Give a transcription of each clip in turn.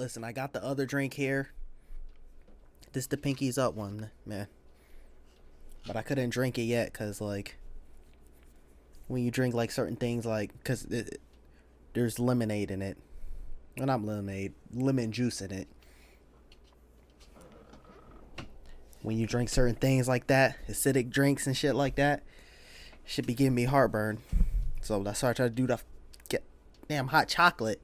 Listen, I got the other drink here. This the pinkies up one, man. But I couldn't drink it yet because, like, when you drink, like, certain things, like, because there's lemonade in it. Well, not lemonade. Lemon juice in it. When you drink certain things like that, acidic drinks and shit like that, should be giving me heartburn. So that's why I try to do the get damn hot chocolate.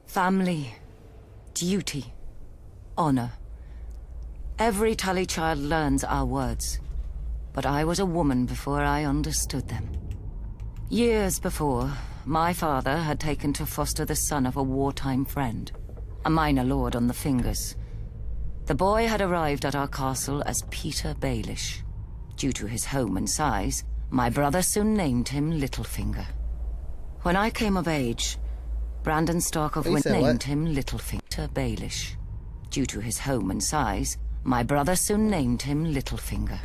Family, duty, honor. Every Tully child learns our words. But I was a woman before I understood them. Years before, my father had taken to foster the son of a wartime friend, a minor lord on the Fingers. The boy had arrived at our castle as Peter Baelish. Due to his home and size, my brother soon named him Littlefinger. When I came of age, Brandon Stark of Winter named him Littlefinger Baelish. Due to his home and size, my brother soon named him Littlefinger.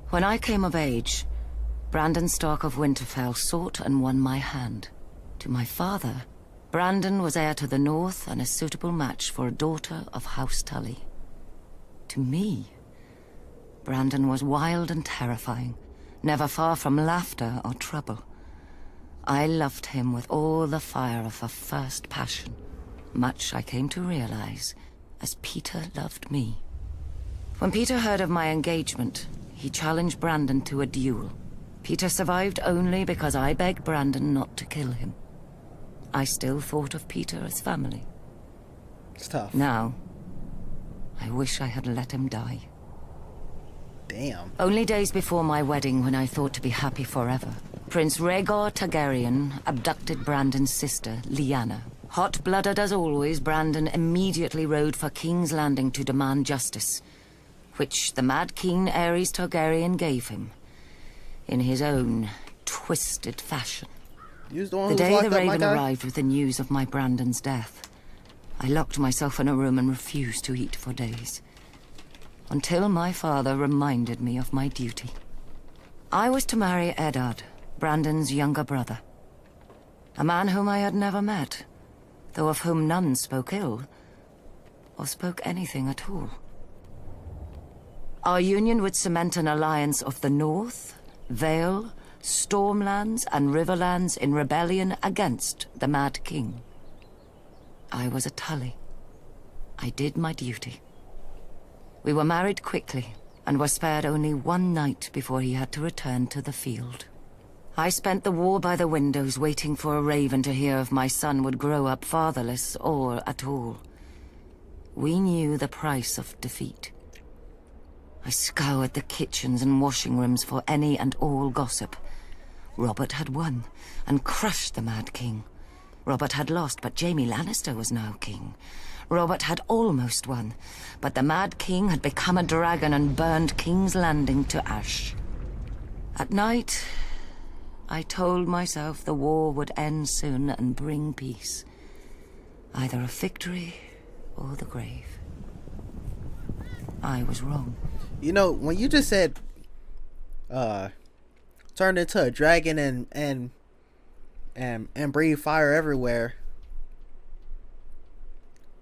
When I came of age, Brandon Stark of Winterfell sought and won my hand. To my father, Brandon was heir to the north and a suitable match for a daughter of House Tully. To me, Brandon was wild and terrifying, never far from laughter or trouble. I loved him with all the fire of a first passion, much I came to realize, as Peter loved me. When Peter heard of my engagement, he challenged Brandon to a duel. Peter survived only because I begged Brandon not to kill him. I still thought of Peter as family. It's tough. Now, I wish I had let him die. Damn. Only days before my wedding, when I thought to be happy forever, Prince Rhaegar Targaryen abducted Brandon's sister, Lyanna. Hot-blooded as always, Brandon immediately rode for King's Landing to demand justice, which the Mad King Aerys Targaryen gave him, in his own twisted fashion. The day the Raven arrived with the news of my Brandon's death, I locked myself in a room and refused to eat for days, until my father reminded me of my duty. I was to marry Eddard, Brandon's younger brother, a man whom I had never met, though of whom none spoke ill, or spoke anything at all. Our union would cement an alliance of the North, Vale, Stormlands, and Riverlands in rebellion against the Mad King. I was a Tully. I did my duty. We were married quickly, and were spared only one night before he had to return to the field. I spent the war by the windows waiting for a raven to hear if my son would grow up fatherless or at all. We knew the price of defeat. I scoured the kitchens and washing rooms for any and all gossip. Robert had won and crushed the Mad King. Robert had lost, but Jaime Lannister was now king. Robert had almost won, but the Mad King had become a dragon and burned King's Landing to ash. At night, I told myself the war would end soon and bring peace. Either a victory or the grave. I was wrong. You know, when you just said turned into a dragon and breathe fire everywhere,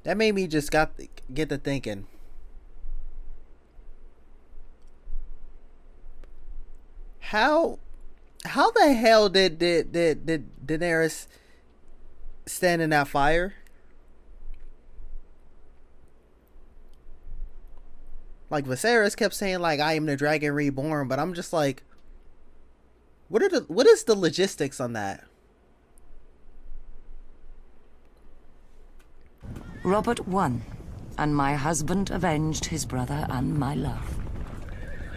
that made me just get to thinking. How the hell did Daenerys stand in that fire? Like, Viserys kept saying, like, I am the dragon reborn, but I'm just like, what is the logistics on that? Robert won, and my husband avenged his brother and my love.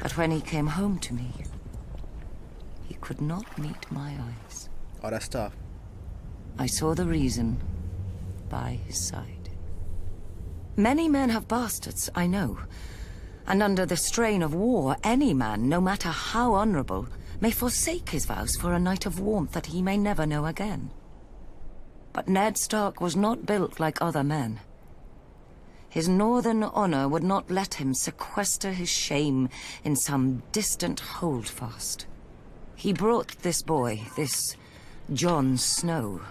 But when he came home to me, he could not meet my eyes. Oh, that's tough. I saw the reason by his side. Many men have bastards, I know. And under the strain of war, any man, no matter how honorable, may forsake his vows for a night of warmth that he may never know again. But Ned Stark was not built like other men. His northern honor would not let him sequester his shame in some distant holdfast. He brought this boy, this Jon Snow,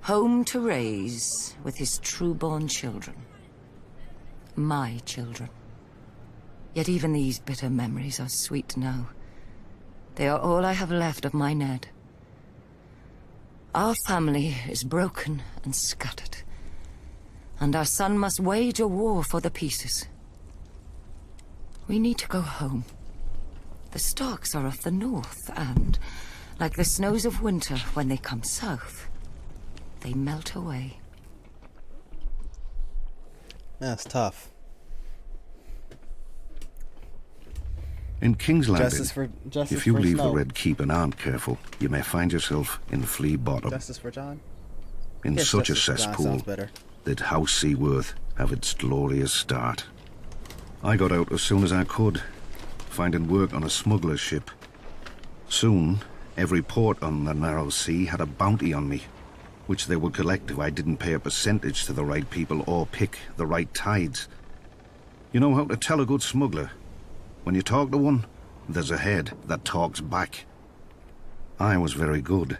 home to raise with his true-born children. My children. Yet even these bitter memories are sweet now. They are all I have left of my Ned. Our family is broken and scattered, and our son must wage a war for the pieces. We need to go home. The Starks are of the north, and, like the snows of winter when they come south, they melt away. That's tough. In King's Landing, if you for leave Snow. the Red Keep and aren't careful, you may find yourself in Flea Bottom. Justice for John? In Yes, such a Justice for John cesspool sounds better. that House Seaworth have its glorious start. I got out as soon as I could, finding work on a smuggler's ship. Soon, every port on the narrow sea had a bounty on me, which they would collect if I didn't pay a percentage to the right people or pick the right tides. You know how to tell a good smuggler? When you talk to one, there's a head that talks back. I was very good.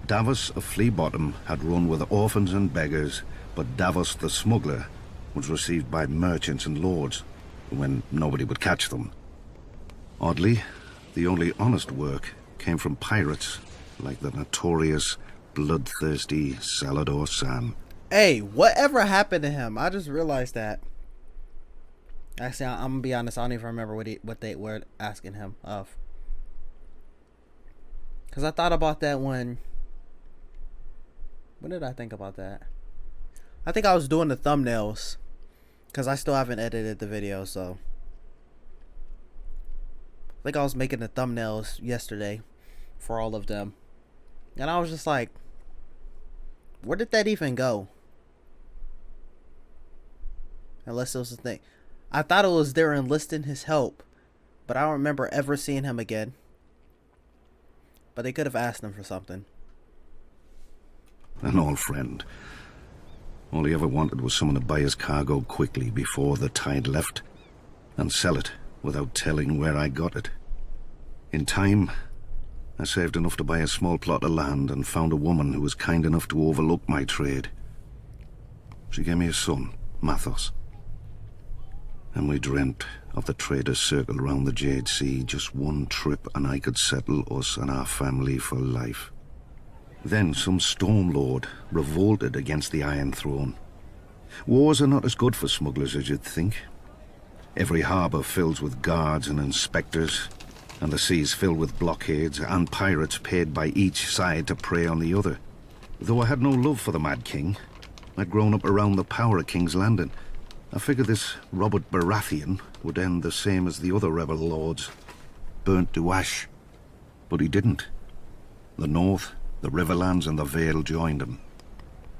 Davos of Flea Bottom had run with orphans and beggars, but Davos the smuggler was received by merchants and lords when nobody would catch them. Oddly, the only honest work came from pirates like the notorious, bloodthirsty Salador San. Hey, whatever happened to him? I just realized that. Actually, I'm gonna be honest. I don't even remember what they were asking him of. Cause I thought about that when did I think about that? I think I was doing the thumbnails, cause I still haven't edited the video. So I think I was making the thumbnails yesterday for all of them, and I was just like, where did that even go? Unless it was a thing. I thought it was there enlisting his help, but I don't remember ever seeing him again. But they could have asked him for something. An old friend. All he ever wanted was someone to buy his cargo quickly before the tide left, and sell it without telling where I got it. In time, I saved enough to buy a small plot of land and found a woman who was kind enough to overlook my trade. She gave me a son, Mathos. And we dreamt of the trader's circle around the Jade Sea, just one trip, and I could settle us and our family for life. Then some Storm Lord revolted against the Iron Throne. Wars are not as good for smugglers as you'd think. Every harbour fills with guards and inspectors, and the seas filled with blockades and pirates paid by each side to prey on the other. Though I had no love for the Mad King, I'd grown up around the power of King's Landing. I figured this Robert Baratheon would end the same as the other rebel lords, burnt to ash. But he didn't. The North, the Riverlands and the Vale joined him.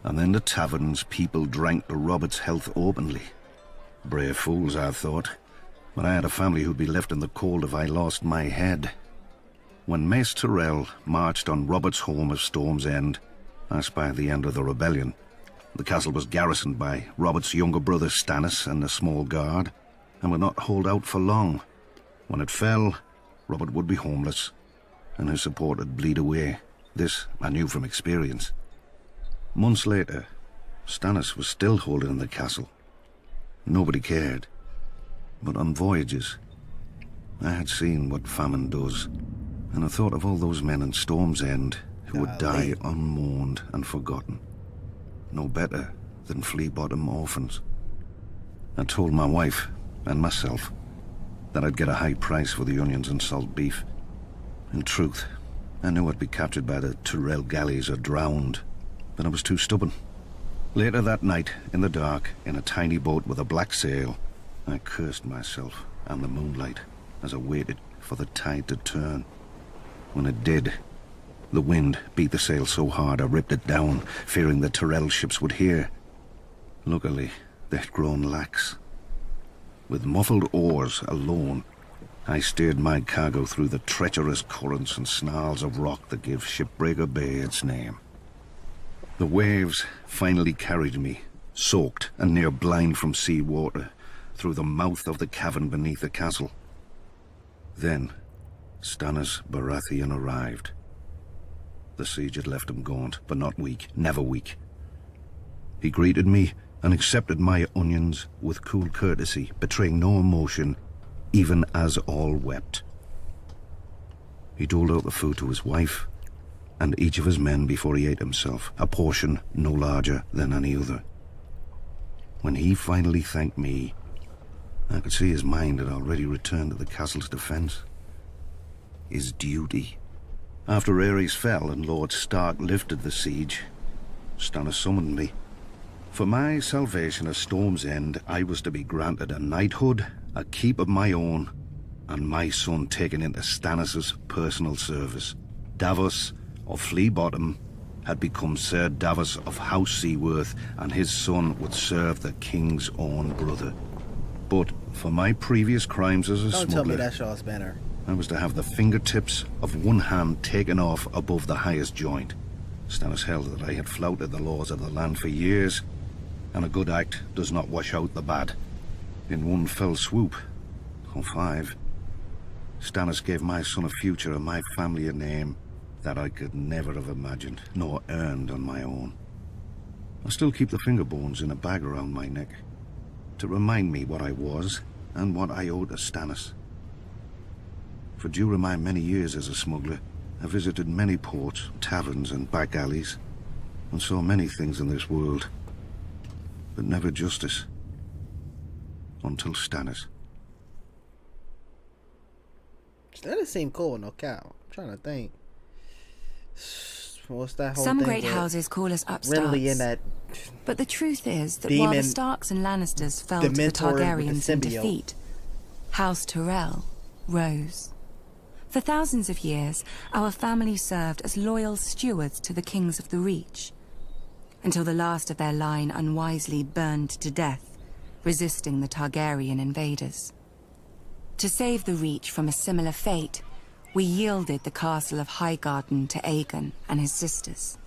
And then the taverns people drank to Robert's health openly. Brave fools, I thought. But I had a family who'd be left in the cold if I lost my head. When Mace Tyrell marched on Robert's home of Storm's End, I spied the end of the rebellion. The castle was garrisoned by Robert's younger brother Stannis and a small guard, and would not hold out for long. When it fell, Robert would be homeless, and his support would bleed away. This I knew from experience. Months later, Stannis was still holding the castle. Nobody cared. But on voyages, I had seen what famine does, and I thought of all those men in Storm's End who would die unmourned and forgotten. No better than Flea Bottom orphans. I told my wife and myself that I'd get a high price for the onions and salt beef. In truth, I knew I'd be captured by the Tyrell galleys or drowned, but I was too stubborn. Later that night, in the dark, in a tiny boat with a black sail, I cursed myself and the moonlight as I waited for the tide to turn. When it did, the wind beat the sail so hard I ripped it down, fearing the Tyrell ships would hear. Luckily, they'd grown lax. With muffled oars alone, I steered my cargo through the treacherous currents and snarls of rock that give Shipbreaker Bay its name. The waves finally carried me, soaked and near blind from sea water, through the mouth of the cavern beneath the castle. Then, Stannis Baratheon arrived. The siege had left him gaunt, but not weak, never weak. He greeted me and accepted my onions with cool courtesy, betraying no emotion, even as all wept. He doled out the food to his wife and each of his men before he ate himself, a portion no larger than any other. When he finally thanked me, I could see his mind had already returned to the castle's defense. His duty. After Aerys fell and Lord Stark lifted the siege, Stannis summoned me. For my salvation at Storm's End, I was to be granted a knighthood, a keep of my own, and my son taken into Stannis' personal service. Davos of Flea Bottom had become Sir Davos of House Seaworth, and his son would serve the king's own brother. But for my previous crimes as a Don't smuggler, tell me that's Shaw's banner. I was to have the fingertips of one hand taken off above the highest joint. Stannis held that I had flouted the laws of the land for years, and a good act does not wash out the bad. In one fell swoop, or 5, Stannis gave my son a future and my family a name that I could never have imagined, nor earned on my own. I still keep the finger bones in a bag around my neck, to remind me what I was and what I owed to Stannis. For during my many years as a smuggler, I visited many ports, taverns and back alleys, and saw many things in this world, but never justice. Until Stannis. That seemed cool, no cow. I'm trying to think. What's that whole Some thing great with houses call us upstarts. Really in that But the truth is that Demon- while the Starks and Lannisters fell the to the mentor with the Targaryens in symbiote. defeat, House Tyrell rose. For thousands of years, our family served as loyal stewards to the kings of the Reach, until the last of their line unwisely burned to death, resisting the Targaryen invaders. To save the Reach from a similar fate, we yielded the castle of Highgarden to Aegon and his sisters.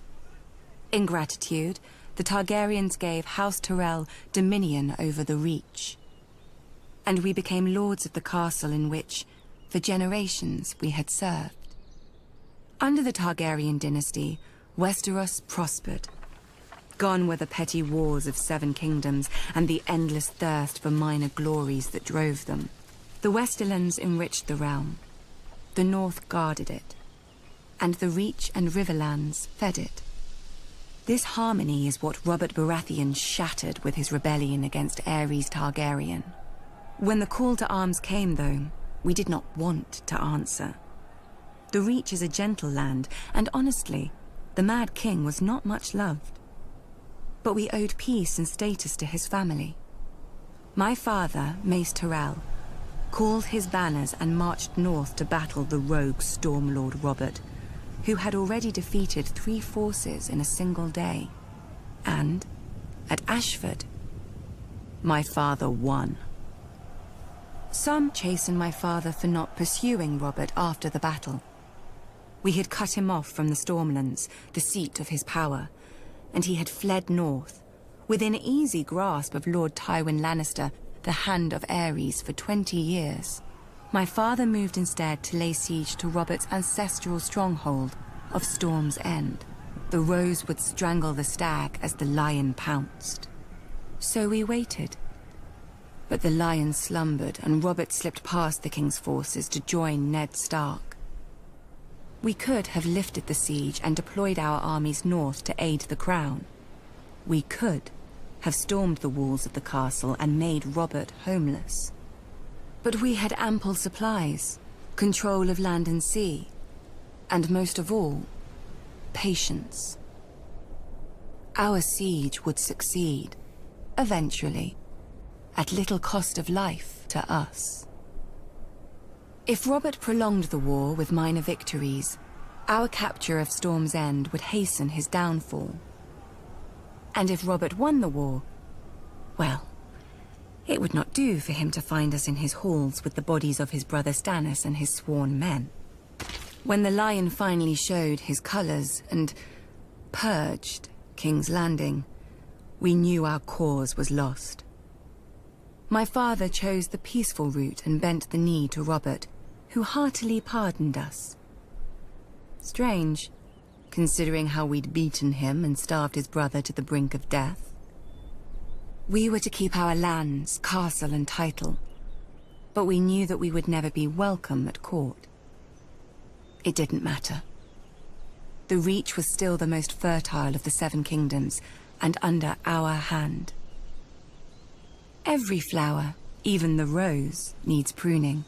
In gratitude, the Targaryens gave House Tyrell dominion over the Reach, and we became lords of the castle in which, for generations, we had served. Under the Targaryen dynasty, Westeros prospered. Gone were the petty wars of 7 kingdoms and the endless thirst for minor glories that drove them. The Westerlands enriched the realm. The North guarded it, and the Reach and Riverlands fed it. This harmony is what Robert Baratheon shattered with his rebellion against Aerys Targaryen. When the call to arms came, though, we did not want to answer. The Reach is a gentle land, and honestly, the Mad King was not much loved. But we owed peace and status to his family. My father, Mace Tyrell, called his banners and marched north to battle the rogue Stormlord Robert, who had already defeated 3 forces in a single day. And, at Ashford, my father won. Some chastened my father for not pursuing Robert after the battle. We had cut him off from the Stormlands, the seat of his power, and he had fled north, within easy grasp of Lord Tywin Lannister, the Hand of Aerys, for 20 years. My father moved instead to lay siege to Robert's ancestral stronghold of Storm's End. The rose would strangle the stag as the lion pounced. So we waited. But the lion slumbered, and Robert slipped past the king's forces to join Ned Stark. We could have lifted the siege and deployed our armies north to aid the crown. We could have stormed the walls of the castle and made Robert homeless. But we had ample supplies, control of land and sea, and most of all, patience. Our siege would succeed, eventually, at little cost of life to us. If Robert prolonged the war with minor victories, our capture of Storm's End would hasten his downfall. And if Robert won the war, well, it would not do for him to find us in his halls with the bodies of his brother Stannis and his sworn men. When the lion finally showed his colors and purged King's Landing, we knew our cause was lost. My father chose the peaceful route and bent the knee to Robert, who heartily pardoned us. Strange, considering how we'd beaten him and starved his brother to the brink of death. We were to keep our lands, castle and title, but we knew that we would never be welcome at court. It didn't matter. The Reach was still the most fertile of the Seven Kingdoms, and under our hand. Every flower, even the rose, needs pruning.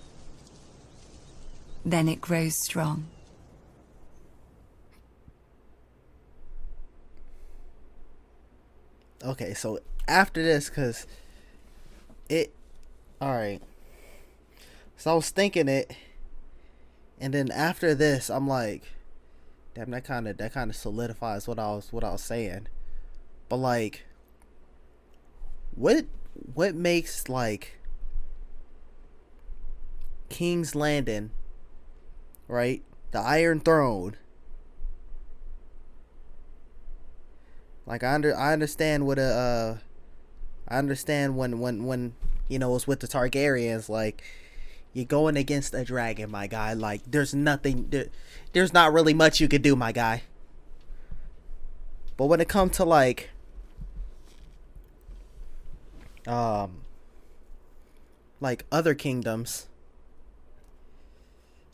Then it grows strong. Okay, so after this, because it... Alright. So I was thinking it, and then after this, I'm like, damn, that kind of solidifies what I was saying. But like, what makes like King's Landing, right? The Iron Throne. Like I understand what I understand when you know it's with the Targaryens, like you're going against a dragon, my guy. Like there's not really much you could do, my guy. But when it comes to like other kingdoms,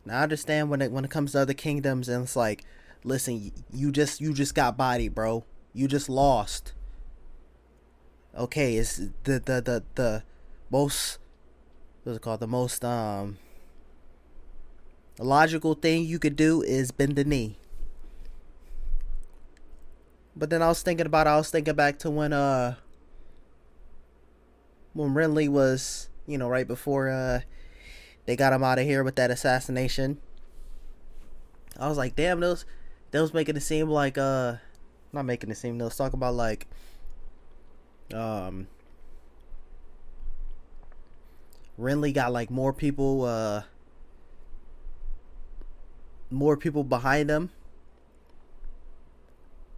now I understand when it comes to other kingdoms, and it's like, listen, you just got bodied, bro. You just lost. Okay, it's the most, what's it called? The most logical thing you could do is bend the knee. But then I was thinking back to when Renly was, you know, right before they got him out of here with that assassination. I was like, damn, those making it seem like not making it seem, those talking about like Renly got like more people behind him.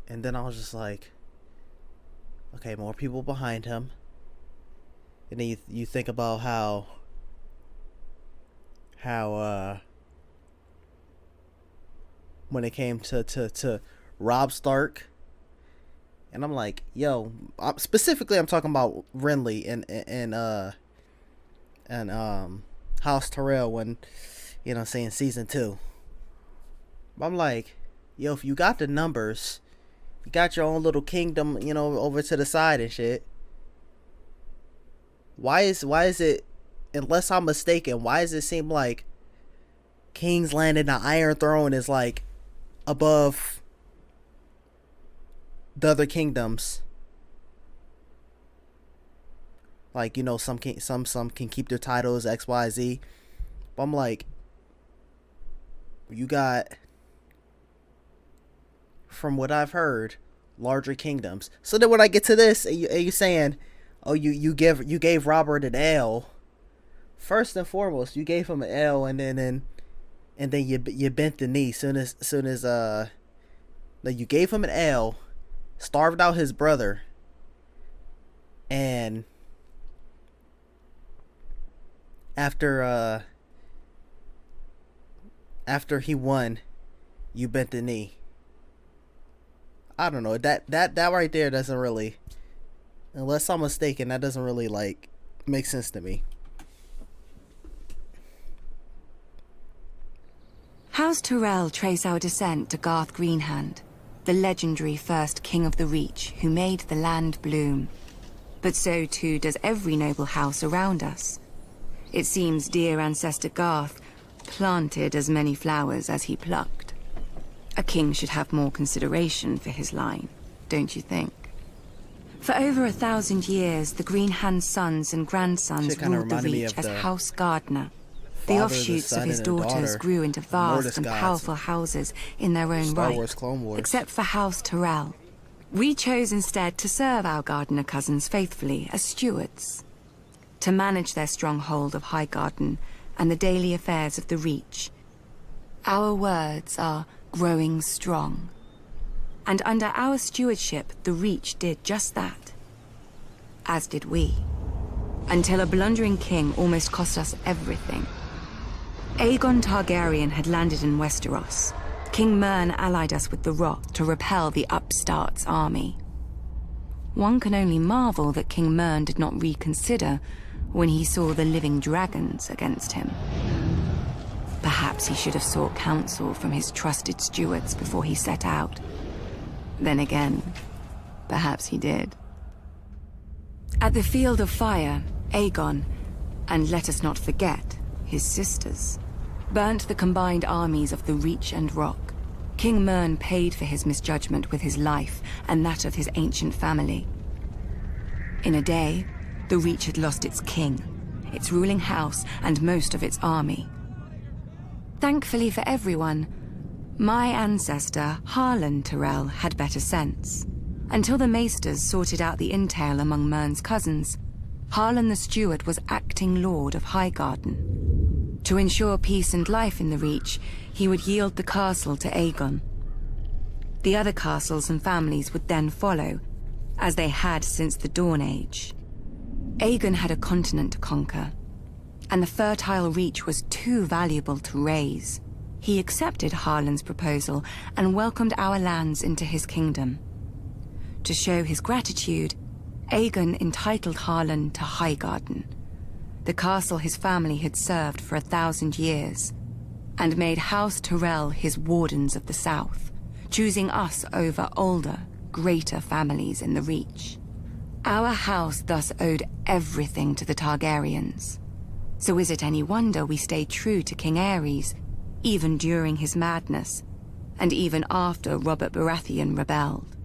And then I was just like, okay, more people behind him. And then you think about how when it came to Robb Stark, and I'm like, yo, specifically I'm talking about Renly and House Tyrell, when, you know, saying season 2. I'm like, yo, if you got the numbers, you got your own little kingdom, you know, over to the side and shit. Why is it, unless I'm mistaken, why does it seem like King's Landing, the Iron Throne, is like above the other kingdoms? Like, you know, some can keep their titles XYZ. But I'm like, you got, from what I've heard, larger kingdoms. So then when I get to this, and you saying, oh, you gave Robert an L. First and foremost, you gave him an L, and then you bent the knee. Soon as you gave him an L, starved out his brother, and after he won, you bent the knee. I don't know, that right there doesn't really, unless I'm mistaken, that doesn't really like make sense to me. House Tyrell trace our descent to Garth Greenhand, the legendary first king of the Reach who made the land bloom. But so too does every noble house around us. It seems dear ancestor Garth planted as many flowers as he plucked. A king should have more consideration for his line, don't you think? For over 1,000 years, the Greenhand sons and grandsons ruled the Reach as House Gardener. The offshoots of his daughters grew into vast and powerful houses in their own right, except for House Tyrell. We chose instead to serve our Gardener cousins faithfully as stewards, to manage their stronghold of Highgarden and the daily affairs of the Reach. Our words are growing strong, and under our stewardship, the Reach did just that, as did we, until a blundering king almost cost us everything. Aegon Targaryen had landed in Westeros. King Mern allied us with the Rock to repel the upstart's army. One can only marvel that King Mern did not reconsider when he saw the living dragons against him. Perhaps he should have sought counsel from his trusted stewards before he set out. Then again, perhaps he did. At the Field of Fire, Aegon, and let us not forget, his sisters, burnt the combined armies of the Reach and Rock. King Mern paid for his misjudgment with his life and that of his ancient family. In a day, the Reach had lost its king, its ruling house, and most of its army. Thankfully for everyone, my ancestor, Harlan Tyrell, had better sense. Until the Maesters sorted out the entail among Mern's cousins, Harlan the Steward was acting Lord of Highgarden. To ensure peace and life in the Reach, he would yield the castle to Aegon. The other castles and families would then follow, as they had since the Dawn Age. Aegon had a continent to conquer, and the fertile Reach was too valuable to raze. He accepted Harlan's proposal and welcomed our lands into his kingdom. To show his gratitude, Aegon entitled Harlan to Highgarden, the castle his family had served for 1,000 years, and made House Tyrell his wardens of the south, choosing us over older, greater families in the Reach. Our house thus owed everything to the Targaryens. So is it any wonder we stayed true to King Aerys, even during his madness, and even after Robert Baratheon rebelled?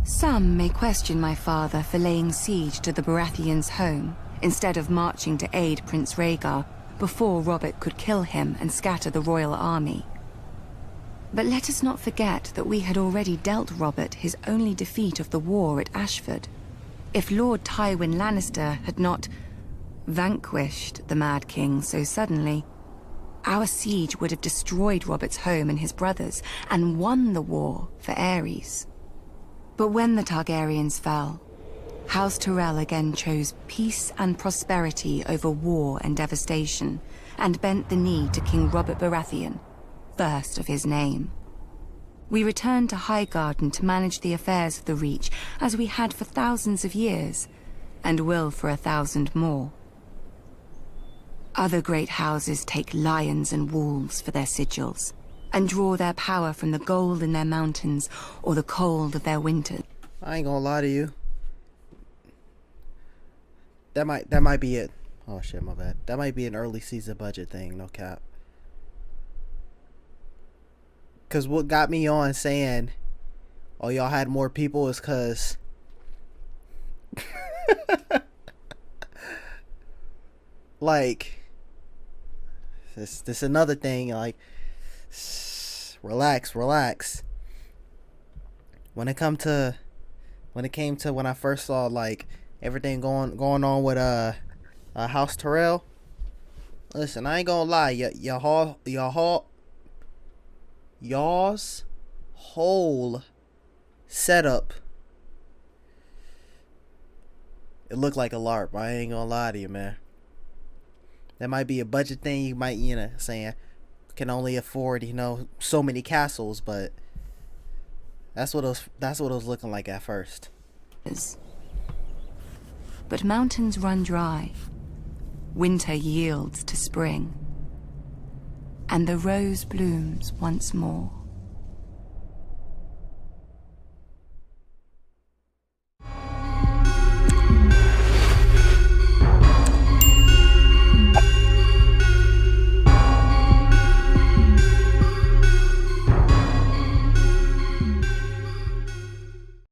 Some may question my father for laying siege to the Baratheons' home, instead of marching to aid Prince Rhaegar before Robert could kill him and scatter the royal army. But let us not forget that we had already dealt Robert his only defeat of the war at Ashford. If Lord Tywin Lannister had not vanquished the Mad King so suddenly, our siege would have destroyed Robert's home and his brothers, and won the war for Aerys. But when the Targaryens fell, House Tyrell again chose peace and prosperity over war and devastation, and bent the knee to King Robert Baratheon, first of his name. We returned to Highgarden to manage the affairs of the Reach, as we had for thousands of years, and will for 1,000 more. Other great houses take lions and wolves for their sigils, and draw their power from the gold in their mountains or the cold of their winters. I ain't gonna lie to you. That might be it. Oh shit, my bad. That might be an early season budget thing, no cap. Cause what got me on saying, oh y'all had more people, is cause like this another thing, like relax. When it came to when I first saw like everything going on with House Tyrell, listen, I ain't gonna lie, y'all's whole setup, it looked like a LARP. I ain't gonna lie to you, man. That might be a budget thing. You might, saying can only afford, so many castles, but that's what it was looking like at first. But mountains run dry. Winter yields to spring. And the rose blooms once more.